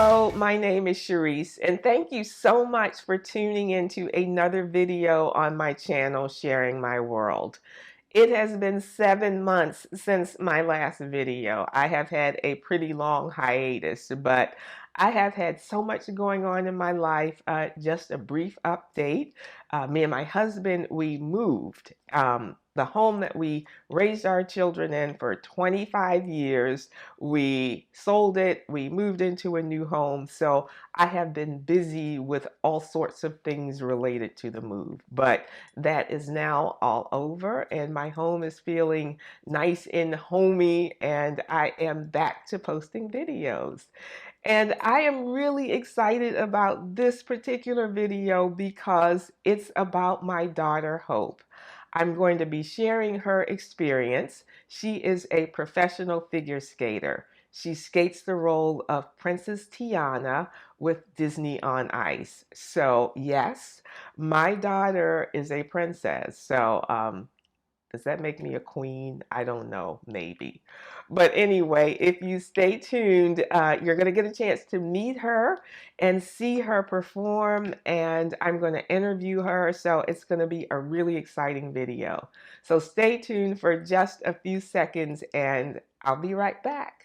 Hello, my name is Sharice, and thank you so much for tuning into another video on my channel, Sharing My World. It has been 7 months since my last video. I have had a pretty long hiatus, but I have had so much going on in my life. Just a brief update. Me and my husband, we moved. The home that we raised our children in for 25 years, we sold it, we moved into a new home. So I have been busy with all sorts of things related to the move. But that is now all over, and my home is feeling nice and homey, and I am back to posting videos. And I am really excited about this particular video because it's about my daughter, Hope. I'm going to be sharing her experience. She is a professional figure skater. She skates the role of Princess Tiana with Disney on Ice. So yes, my daughter is a princess. So does that make me a queen? I don't know, maybe. But anyway, if you stay tuned, you're going to get a chance to meet her and see her perform, and I'm going to interview her, so it's going to be a really exciting video. So stay tuned for just a few seconds, and I'll be right back.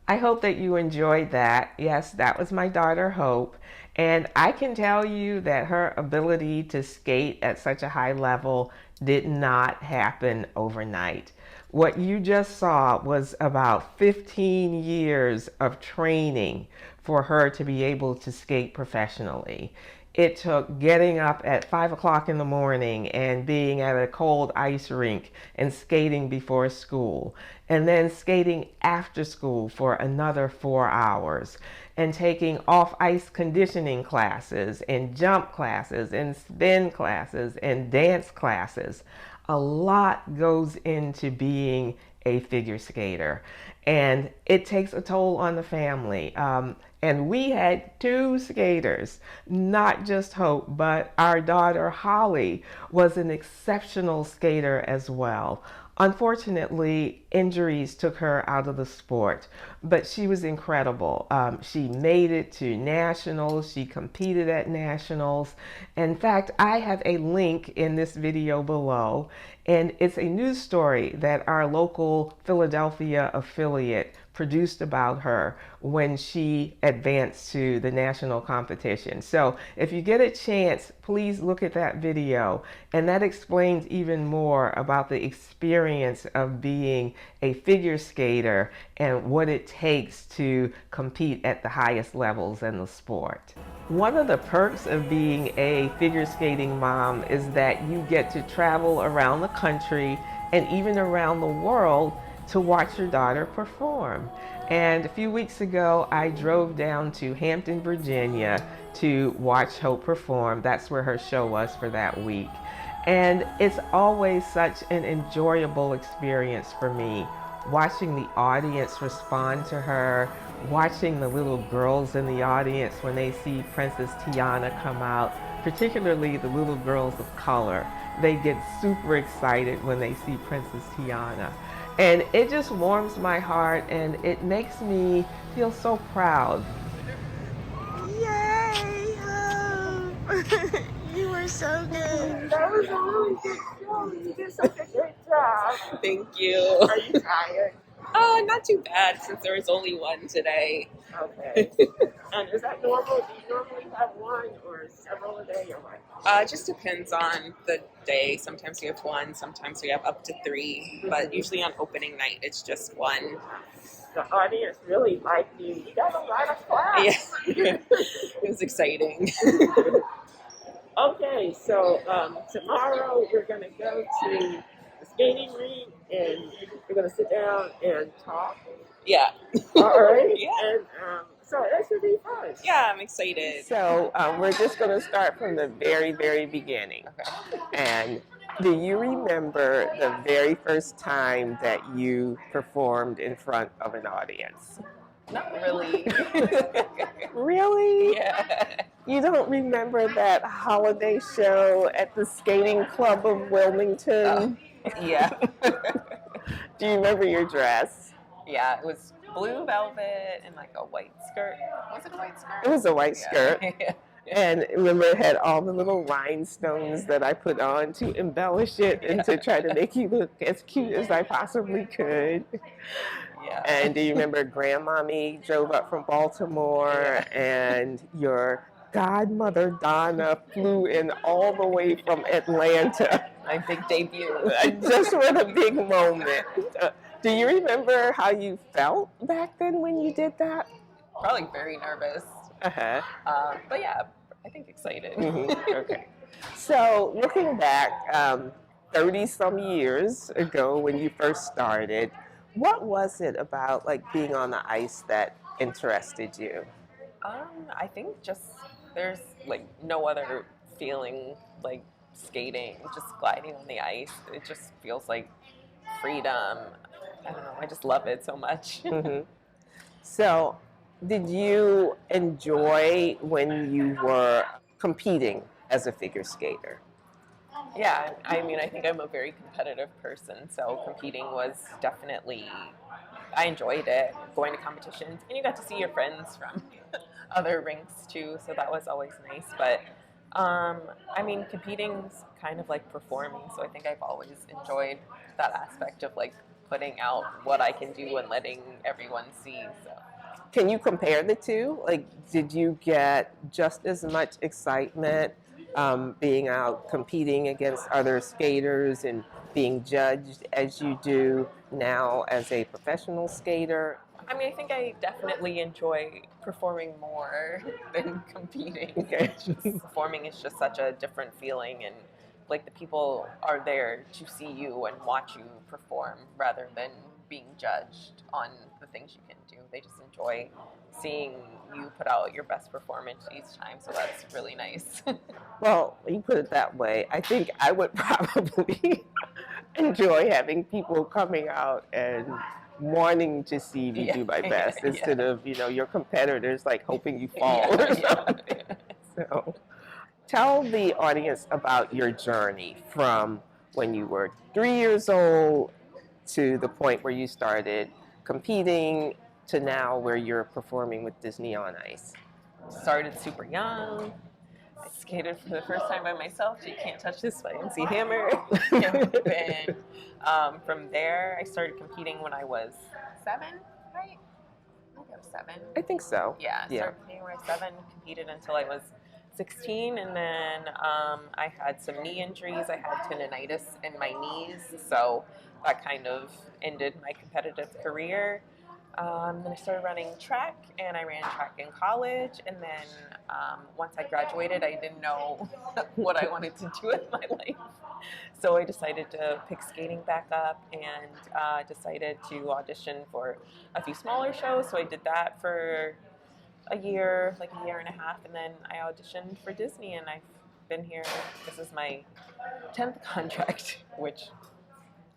I hope that you enjoyed that. Yes, that was my daughter, Hope. And I can tell you that her ability to skate at such a high level did not happen overnight. What you just saw was about 15 years of training for her to be able to skate professionally. It took getting up at 5 o'clock in the morning and being at a cold ice rink and skating before school, and then skating after school for another 4 hours, and taking off ice conditioning classes and jump classes and spin classes and dance classes. A lot goes into being a figure skater, and it takes a toll on the family. And we had 2 skaters, not just Hope, but our daughter Holly was an exceptional skater as well. Unfortunately, injuries took her out of the sport, but she was incredible. She made it to nationals. She competed at nationals. In fact, I have a link in this video below, and it's a news story that our local Philadelphia affiliate produced about her when she advanced to the national competition. So if you get a chance, please look at that video, and that explains even more about the experience of being a figure skater and what it takes to compete at the highest levels in the sport. One of the perks of being a figure skating mom is that you get to travel around the country and even around the world to watch your daughter perform. And a few weeks ago, I drove down to Hampton, Virginia to watch Hope perform. That's where her show was for that week. And it's always such an enjoyable experience for me, watching the audience respond to her, watching the little girls in the audience when they see Princess Tiana come out, particularly the little girls of color. They get super excited when they see Princess Tiana. And it just warms my heart and it makes me feel so proud. Yay, Hope! You were so good. That was a really good show. You did such a great job. Thank you. Are you tired? Not too bad since there was only one today. Okay. And is that normal? Do you normally have one or several a day or what? It just depends on the day. Sometimes we have one, sometimes we have up to three, but usually on opening night it's just one. The audience really liked you. You got a lot of claps. Yeah. It was exciting. Okay, so tomorrow we're going to go to the skating rink and we're going to sit down and talk. Yeah. All right? Yeah. And so that should be fun. Yeah, I'm excited. So we're just going to start from the very, very beginning. Okay. And do you remember the very first time that you performed in front of an audience? Not really. Really? Yeah. You don't remember that holiday show at the Skating Club of Wilmington? Yeah. Do you remember your dress? Yeah, it was blue velvet and like a white skirt. Was it a white skirt? It was a white skirt. Yeah. And remember, it had all the little rhinestones that I put on to embellish it and to try to make you look as cute as I possibly could. Yeah. And do you remember Grandmommy drove up from Baltimore and your godmother Donna flew in all the way from Atlanta? My big debut. Just for the big moment. Do you remember how you felt back then when you did that? Probably very nervous. Uh-huh. But yeah, I think excited. Mm-hmm. Okay. So looking back 30 some years ago when you first started, what was it about like being on the ice that interested you? I think just there's like no other feeling like skating, just gliding on the ice. It just feels like freedom. I don't know. I just love it so much. Mm-hmm. So, did you enjoy when you were competing as a figure skater? Yeah, I mean, I think I'm a very competitive person, so competing was definitely, I enjoyed it, going to competitions, and you got to see your friends from other rinks too, so that was always nice. But I mean, competing's kind of like performing, so I think I've always enjoyed that aspect of like putting out what I can do and letting everyone see. So. Can you compare the two? Like, did you get just as much excitement being out competing against other skaters and being judged as you do now as a professional skater? I mean, I think I definitely enjoy performing more than competing. Okay. Performing is just such a different feeling, and like the people are there to see you and watch you perform rather than being judged on the things you can do. They just enjoy seeing you put out your best performance each time, so that's really nice. Well, you put it that way. I think I would probably enjoy having people coming out and wanting to see me do my best instead of, your competitors like hoping you fall or something. So tell the audience about your journey from when you were 3 years old to the point where you started competing to now where you're performing with Disney on Ice. Started super young. I skated for the first time by myself. You can't touch this by MC Hammer. And then from there, I started competing when I was 7, right? I think I was 7. I think so. Yeah, I started competing when I was 7, competed until I was 16, and then I had some knee injuries. I had tendonitis in my knees, so that kind of ended my competitive career. Then I started running track, and I ran track in college, and then once I graduated, I didn't know what I wanted to do with my life. So I decided to pick skating back up and decided to audition for a few smaller shows. So I did that for a year, like a year and a half, and then I auditioned for Disney, and I've been here. This is my 10th contract, which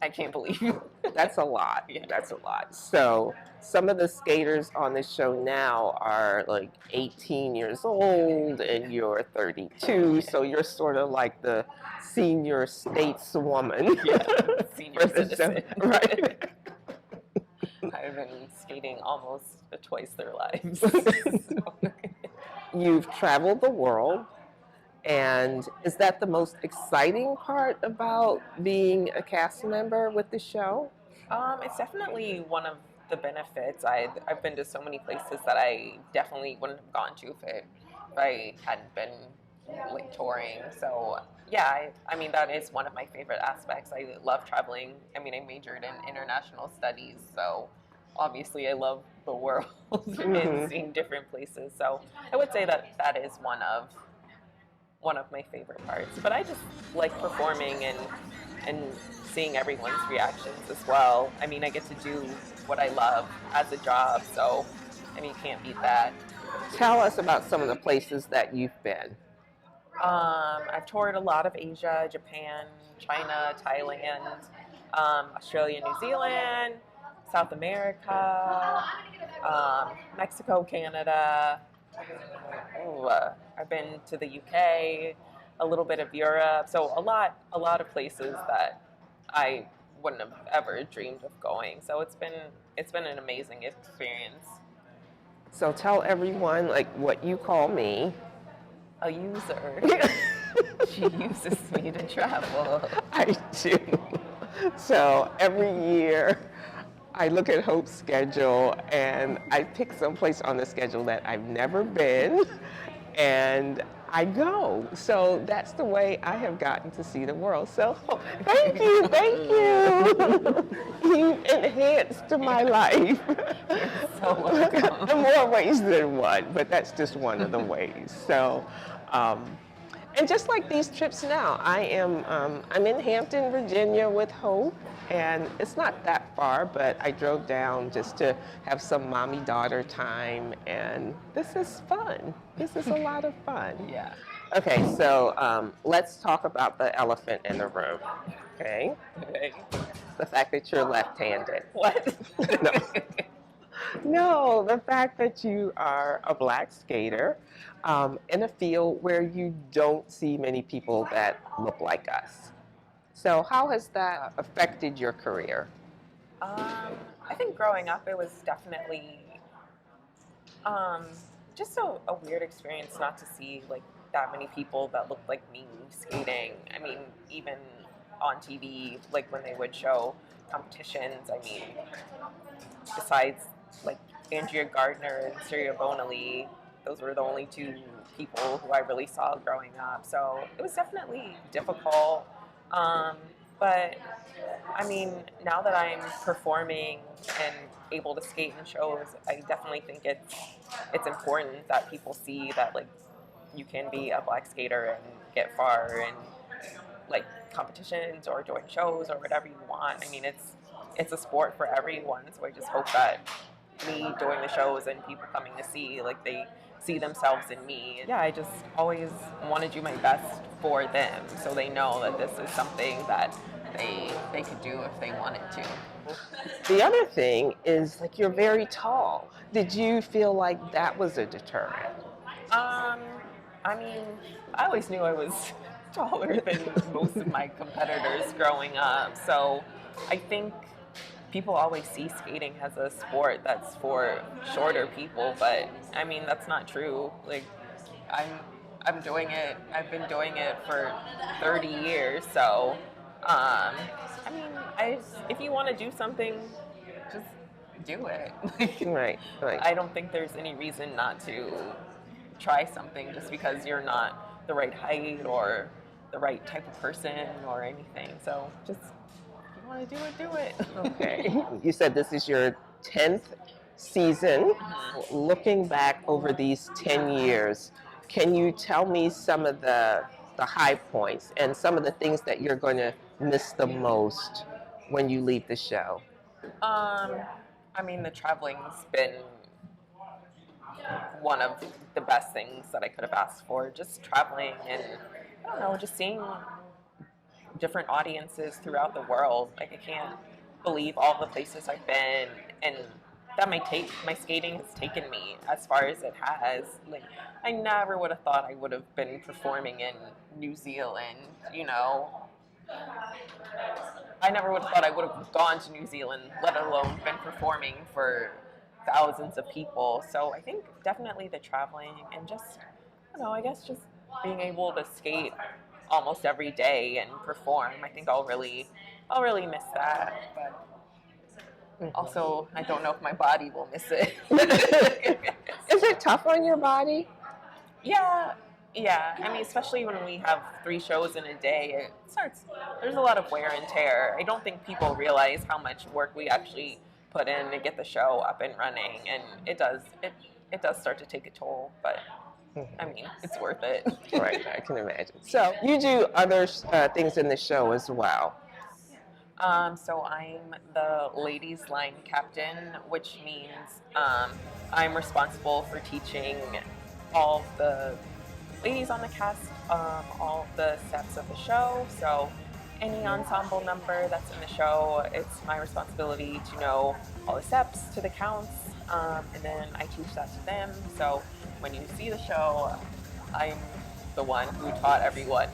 I can't believe. That's a lot. Yeah. That's a lot. So some of the skaters on the show now are like 18 years old and you're 32. So you're sort of like the senior stateswoman. Yeah. Senior citizen. Right. I've been skating almost twice their lives. You've traveled the world, and is that the most exciting part about being a cast member with the show? It's definitely one of the benefits. I've been to so many places that I definitely wouldn't have gone to if I hadn't been like touring. So yeah, I mean that is one of my favorite aspects. I love traveling. I mean, I majored in international studies, so obviously I love the world and Hmm. seeing different places. So I would say that that is one of my favorite parts. But I just like performing and seeing everyone's reactions as well. I mean, I get to do what I love as a job, so I mean, you can't beat that. Tell us about some of the places that you've been. I've toured a lot of Asia, Japan, China, Thailand, Australia, New Zealand, South America, Mexico, Canada. Ooh, I've been to the UK, a little bit of Europe, so a lot of places that I wouldn't have ever dreamed of going. So it's been an amazing experience. So tell everyone like what you call me. A user, she uses me to travel. I do. So every year I look at Hope's schedule and I pick some place on the schedule that I've never been and I go. So that's the way I have gotten to see the world. So thank you, thank you. You've enhanced my life So welcome. in more ways than one, but that's just one of the ways. So, and just like these trips now, I'm in Hampton, Virginia with Hope, and it's not that far, but I drove down just to have some mommy-daughter time, and this is fun. This is a lot of fun. Yeah. Okay, so let's talk about the elephant in the room. Okay, Okay. the fact that you're left-handed. What? No. No, the fact that you are a black skater in a field where you don't see many people that look like us. So, how has that affected your career? I think growing up, it was definitely um, just a weird experience not to see like that many people that looked like me skating. I mean, even on TV, like when they would show competitions. I mean, besides like Andrea Gardner and Syria Bonali, those were the only two people who I really saw growing up. So it was definitely difficult. Um, but I mean, now that I'm performing and able to skate in shows, I definitely think it's important that people see that like you can be a black skater and get far and like competitions or doing shows or whatever you want. I mean, it's a sport for everyone. So I just hope that me doing the shows and people coming to see like they see themselves in me. Yeah, I just always want to do my best for them so they know that this is something that they could do if they wanted to. The other thing is like you're very tall. Did you feel like that was a deterrent? Um, I mean, I always knew I was taller than most of my competitors growing up, so I think people always see skating as a sport that's for shorter people, but I mean that's not true. Like I'm I'm doing it. I've been doing it for 30 years, so I mean, if you want to do something, just do it. Right, right. I don't think there's any reason not to try something just because you're not the right height or the right type of person or anything. So just if you want to do it, do it. Okay. You said this is your 10th season. Looking back over these 10 years, can you tell me some of the high points and some of the things that you're going to miss the most when you leave the show? Um, I mean, the traveling's been one of the best things that I could have asked for. Just traveling and I don't know, just seeing different audiences throughout the world. Like I can't believe all the places I've been and that my skating has taken me as far as it has. Like I never would have thought I would have been performing in New Zealand, you know, I never would have thought I would have gone to New Zealand, let alone been performing for thousands of people. So I think definitely the traveling and just, I don't know, I guess just being able to skate almost every day and perform. I think I'll really miss that. But also, I don't know if my body will miss it. Is it tough on your body? Yeah, yeah. I mean, especially when we have 3 shows in a day, there's a lot of wear and tear. I don't think people realize how much work we actually put in to get the show up and running, and it does start to take a toll. But I mean, it's worth it. Right, I can imagine. So you do other things in the show as well. So I'm the ladies line captain, which means I'm responsible for teaching all the ladies on the cast all the steps of the show. So any ensemble number that's in the show, it's my responsibility to know all the steps to the counts, and then I teach that to them. So when you see the show, I'm the one who taught everyone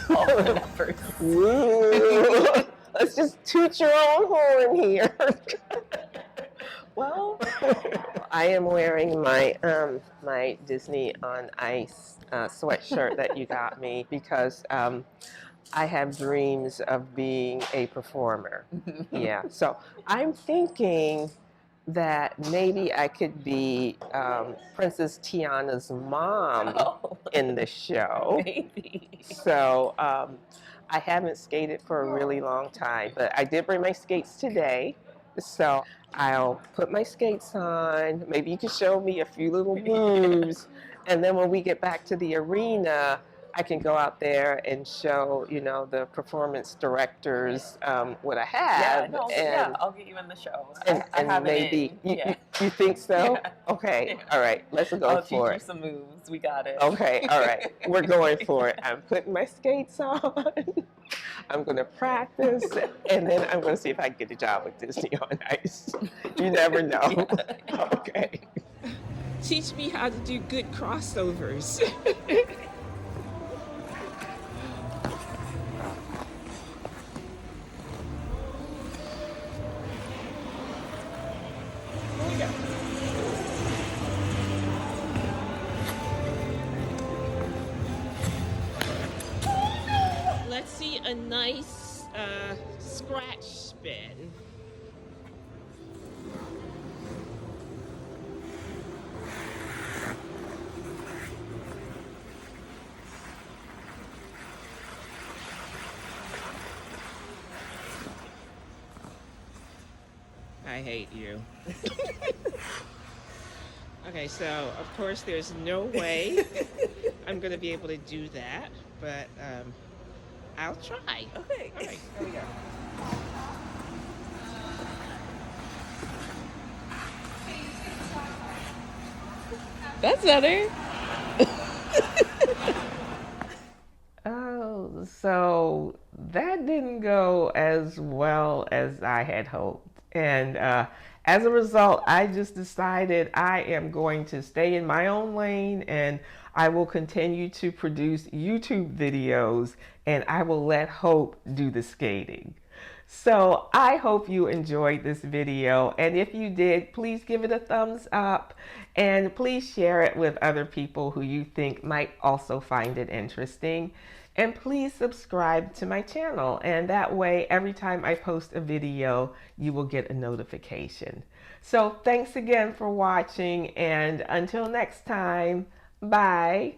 all the numbers. Woo. Let's just toot your own horn here. Well, I am wearing my my Disney on Ice sweatshirt that you got me because I have dreams of being a performer. Yeah, so I'm thinking that maybe I could be Princess Tiana's mom in the show. Maybe. So I haven't skated for a really long time, but I did bring my skates today. So I'll put my skates on. Maybe you can show me a few little moves. And then when we get back to the arena, I can go out there and show, you know, the performance directors what I have. Yeah, I'll get you in the show. And I have maybe, it in. you think so? Yeah. Okay, all right, let's go I'll for teach it. you some moves. We got it. Okay, all right, we're going for it. I'm putting my skates on. I'm going to practice, and then I'm going to see if I can get a job with Disney on Ice. You never know. Yeah. Okay. Teach me how to do good crossovers. Let's see a nice scratch spin. I hate you. Okay, so of course there's no way I'm going to be able to do that, but I'll try. Okay. All right, here we go. That's better. Oh, so that didn't go as well as I had hoped. And as a result, I just decided I am going to stay in my own lane and I will continue to produce YouTube videos and I will let Hope do the skating. So I hope you enjoyed this video, and if you did, please give it a thumbs up and please share it with other people who you think might also find it interesting. And please subscribe to my channel, and that way every time I post a video you will get a notification. So thanks again for watching, and until next time, bye.